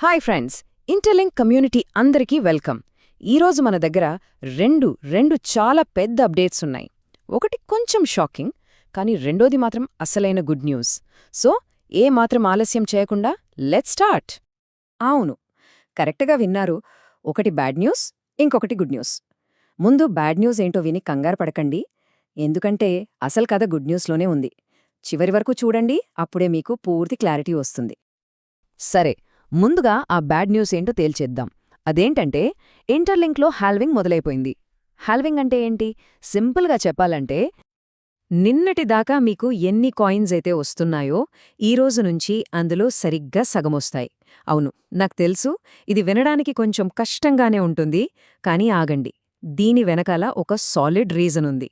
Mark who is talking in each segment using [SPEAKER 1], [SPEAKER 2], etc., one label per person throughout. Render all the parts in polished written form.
[SPEAKER 1] Hi friends, interlink community అందరికీ welcome. ఈరోజు మన దగ్గర రెండు చాలా పెద్ద అప్డేట్స్ ఉన్నాయి. ఒకటి కొంచెం షాకింగ్, కానీ రెండోది మాత్రం అసలైన గుడ్ న్యూస్. సో ఏ మాత్రం ఆలస్యం చేయకుండా లెట్స్ స్టార్ట్. అవును, కరెక్ట్గా విన్నారు. ఒకటి బ్యాడ్ న్యూస్, ఇంకొకటి గుడ్ న్యూస్. ముందు బ్యాడ్ న్యూస్ ఏంటో విని కంగారు పడకండి, ఎందుకంటే అసలు కథ గుడ్ న్యూస్లోనే ఉంది. చివరి వరకు చూడండి, అప్పుడే మీకు పూర్తి క్లారిటీ వస్తుంది. సరే, ముందుగా ఆ బ్యాడ్ న్యూస్ ఏంటో తేల్చేద్దాం. అదేంటంటే ఇంటర్లింక్లో హాల్వింగ్ మొదలైపోయింది. హాల్వింగ్ అంటే ఏంటి? సింపుల్గా చెప్పాలంటే నిన్నటిదాకా మీకు ఎన్ని కాయిన్స్ అయితే వస్తున్నాయో ఈరోజు నుంచి అందులో సరిగ్గా సగమొస్తాయి. అవును, నాకు తెలుసు, ఇది వినడానికి కొంచెం కష్టంగానే ఉంటుంది, కానీ ఆగండి, దీని వెనకాల ఒక సాలిడ్ రీజన్ ఉంది.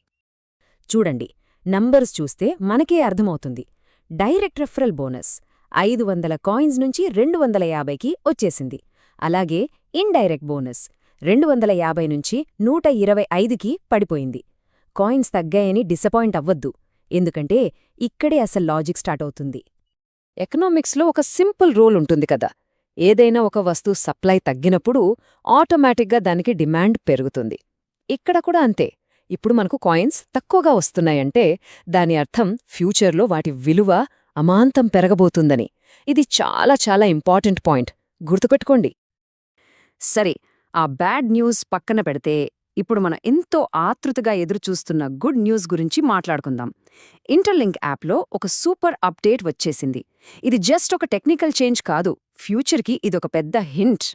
[SPEAKER 1] చూడండి, నంబర్స్ చూస్తే మనకే అర్థమవుతుంది. డైరెక్ట్ రెఫరల్ బోనస్ 500 కాయిన్స్ నుంచి 250కి వచ్చేసింది. అలాగే ఇండైరెక్ట్ బోనస్ 250 నుంచి 125కి పడిపోయింది. కాయిన్స్ తగ్గాయని డిసప్పాయింట్ అవ్వద్దు, ఎందుకంటే ఇక్కడే అసలు లాజిక్ స్టార్ట్ అవుతుంది. ఎకనామిక్స్లో ఒక సింపుల్ రూల్ ఉంటుంది కదా, ఏదైనా ఒక వస్తువు సప్లై తగ్గినప్పుడు ఆటోమేటిక్గా దానికి డిమాండ్ పెరుగుతుంది. ఇక్కడ కూడా అంతే. ఇప్పుడు మనకు కాయిన్స్ తక్కువగా వస్తున్నాయంటే దాని అర్థం ఫ్యూచర్లో వాటి విలువ అమాంతం పెరగబోతుందని. ఇది చాలా చాలా ఇంపార్టెంట్ పాయింట్, గుర్తుపెట్టుకోండి. సరే, ఆ బ్యాడ్ న్యూస్ పక్కన పెడితే ఇప్పుడు మనం ఎంతో ఆతృతగా ఎదురుచూస్తున్న గుడ్ న్యూస్ గురించి మాట్లాడుకుందాం. ఇంటర్లింక్ యాప్లో ఒక సూపర్ అప్డేట్ వచ్చేసింది. ఇది జస్ట్ ఒక టెక్నికల్ చేంజ్ కాదు, ఫ్యూచర్కి ఇదొక పెద్ద హింట్.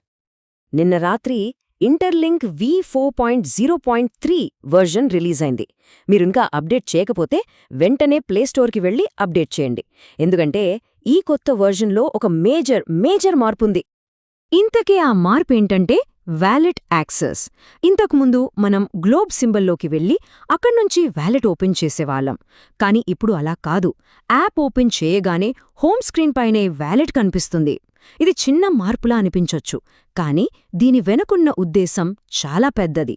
[SPEAKER 1] నిన్న రాత్రి ఇంటర్లింక్ V4.0.3 వర్జన్ రిలీజ్ అయింది. మీరింకా అప్డేట్ చేయకపోతే వెంటనే ప్లేస్టోర్కి వెళ్ళి అప్డేట్ చేయండి, ఎందుకంటే ఈ కొత్త వర్జన్లో ఒక మేజర్ మార్పుంది. ఇంతకీ ఆ మార్పేంటంటే వ్యాలెట్ యాక్సెస్. ఇంతకుముందు మనం గ్లోబ్ సింబల్లోకి వెళ్ళి అక్కడ్నుంచి వ్యాలెట్ ఓపెన్ చేసేవాళ్ళం, కానీ ఇప్పుడు అలా కాదు. యాప్ ఓపెన్ చేయగానే హోమ్ స్క్రీన్ పైనే వ్యాలెట్ కనిపిస్తుంది. ఇది చిన్న మార్పులా అనిపించొచ్చు, కానీ దీని వెనుకున్న ఉద్దేశం చాలా పెద్దది.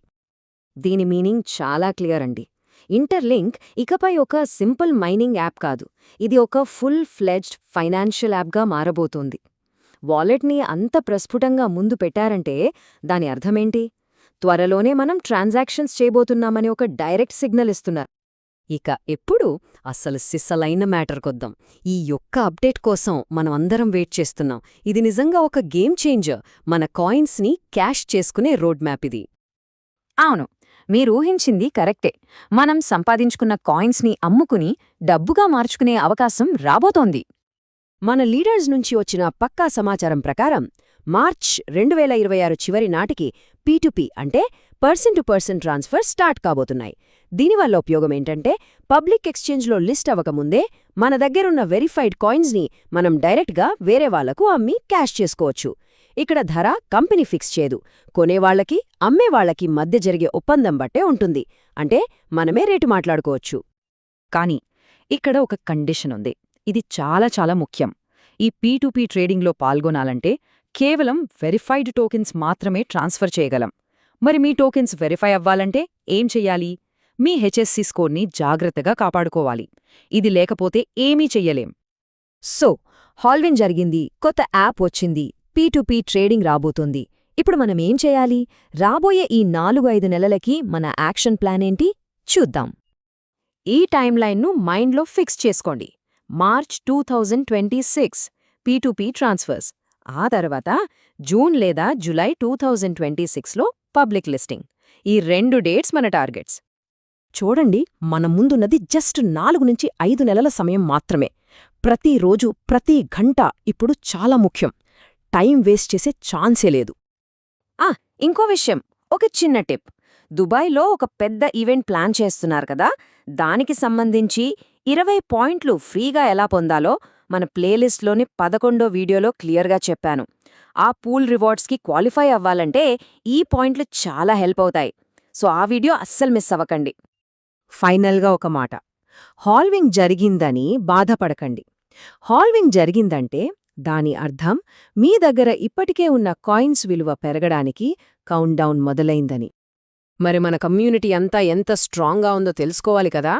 [SPEAKER 1] దీని మీనింగ్ చాలా క్లియర్ అండి. ఇంటర్లింక్ ఇకపై ఒక సింపుల్ మైనింగ్ యాప్ కాదు, ఇది ఒక ఫుల్ ఫ్లెడ్జ్డ్ ఫైనాన్షియల్ యాప్గా మారబోతోంది. వాలెట్ని అంత ప్రస్ఫుటంగా ముందు పెట్టారంటే దాని అర్థమేంటి? త్వరలోనే మనం ట్రాన్సాక్షన్స్ చేయబోతున్నామని ఒక డైరెక్ట్ సిగ్నల్ ఇస్తున్నారు. ఇక ఎప్పుడు అస్సలు సిస్సలైన మ్యాటర్కొద్దాం. ఈ యొక్క అప్డేట్ కోసం మనం అందరం వెయిట్ చేస్తున్నాం. ఇది నిజంగా ఒక గేమ్ చేంజర్. మన కాయిన్స్ని క్యాష్ చేసుకునే రోడ్ మ్యాప్ ఇది. అవును, మీరూహించింది కరెక్టే. మనం సంపాదించుకున్న కాయిన్స్ని అమ్ముకుని డబ్బుగా మార్చుకునే అవకాశం రాబోతోంది. మన లీడర్స్ నుంచి వచ్చిన పక్కా సమాచారం ప్రకారం మార్చ్ 2026 చివరి నాటికి P2P అంటే person to person transfer start కాబోతున్నాయి. దీనివల్ల ఉపయోగమేంటంటే పబ్లిక్ ఎక్స్చేంజ్లో లిస్ట్ అవ్వకముందే మన దగ్గరున్న వెరిఫైడ్ కాయిన్స్ని మనం డైరెక్ట్గా వేరే వాళ్లకు అమ్మి క్యాష్ చేసుకోవచ్చు. ఇక్కడ ధర కంపెనీ ఫిక్స్ చేయదు, కొనేవాళ్లకి అమ్మేవాళ్లకి మధ్య జరిగే ఒప్పందం బట్టే ఉంటుంది. అంటే మనమే రేటు మాట్లాడుకోవచ్చు. కానీ ఇక్కడ ఒక కండిషన్ ఉంది, ఇది చాలా చాలా ముఖ్యం. ఈ P2P ట్రేడింగ్లో పాల్గొనాలంటే కేవలం వెరిఫైడ్ టోకెన్స్ మాత్రమే ట్రాన్స్ఫర్ చేయగలం. మరి మీ టోకెన్స్ వెరిఫై అవ్వాలంటే ఏం చెయ్యాలి? మీ HSC స్కోర్ని జాగ్రత్తగా కాపాడుకోవాలి. ఇది లేకపోతే ఏమీ చెయ్యలేం. సో హాల్వింగ్ జరిగింది, కొత్త యాప్ వచ్చింది, P2P ట్రేడింగ్ రాబోతోంది. ఇప్పుడు మనమేం చేయాలి? రాబోయే ఈ 4-5 నెలలకి మన యాక్షన్ ప్లాన్ ఏంటి చూద్దాం. ఈ టైమ్లైన్ను మైండ్లో ఫిక్స్ చేసుకోండి. మార్చ్ 2026 P2P ట్రాన్స్ఫర్స్, ఆ తర్వాత జూన్ లేదా జులై 2026లో పబ్లిక్ లిస్టింగ్. ఈ 2 డేట్స్ మన టార్గెట్స్. చూడండి, మన ముందున్నది జస్ట్ 4-5 నెలల సమయం మాత్రమే. ప్రతిరోజు ప్రతి గంట ఇప్పుడు చాలా ముఖ్యం. టైం వేస్ట్ చేసే ఛాన్సే లేదు. ఇంకో విషయం, ఒక చిన్న టిప్. దుబాయ్లో ఒక పెద్ద ఈవెంట్ ప్లాన్ చేస్తున్నారు కదా, దానికి సంబంధించి 20 పాయింట్లు ఫ్రీగా ఎలా పొందాలో మన ప్లేలిస్ట్లోని 11వ వీడియోలో క్లియర్గా చెప్పాను. ఆ పూల్ రివార్డ్స్కి క్వాలిఫై అవ్వాలంటే ఈ పాయింట్లు చాలా హెల్ప్ అవుతాయి. సో ఆ వీడియో అస్సలు మిస్ అవ్వకండి. ఫైనల్గా ఒక మాట, హాల్వింగ్ జరిగిందని బాధపడకండి. హాల్వింగ్ జరిగిందంటే దాని అర్థం మీ దగ్గర ఇప్పటికే ఉన్న కాయిన్స్ విలువ పెరగడానికి కౌంట్డౌన్ మొదలైందని. మరి మన కమ్యూనిటీ అంతా ఎంత స్ట్రాంగ్గా ఉందో తెలుసుకోవాలి కదా.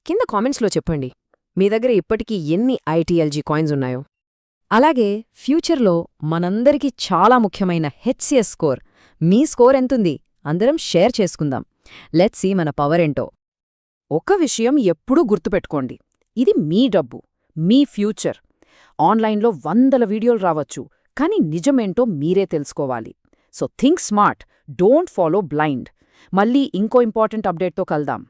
[SPEAKER 1] కింద కామెంట్స్లో చెప్పండి, మీ దగ్గర ఇప్పటికీ ఎన్ని ITLG కాయిన్స్ ఉన్నాయో. అలాగే ఫ్యూచర్లో మనందరికీ చాలా ముఖ్యమైన హెచ్సిఎస్ స్కోర్. మీ స్కోర్ ఎంతుంది? అందరం షేర్ చేసుకుందాం. లెట్స్ సీ మన పవరేంటో. ఒక విషయం ఎప్పుడూ గుర్తుపెట్టుకోండి, ఇది మీ డబ్బు, మీ ఫ్యూచర్. ఆన్లైన్లో వందల వీడియోలు రావచ్చు, కానీ నిజమేంటో మీరే తెలుసుకోవాలి. So think smart, don't follow blind. మళ్ళీ ఇంకో ఇంపార్టెంట్ అప్డేట్తో కలుద్దాం.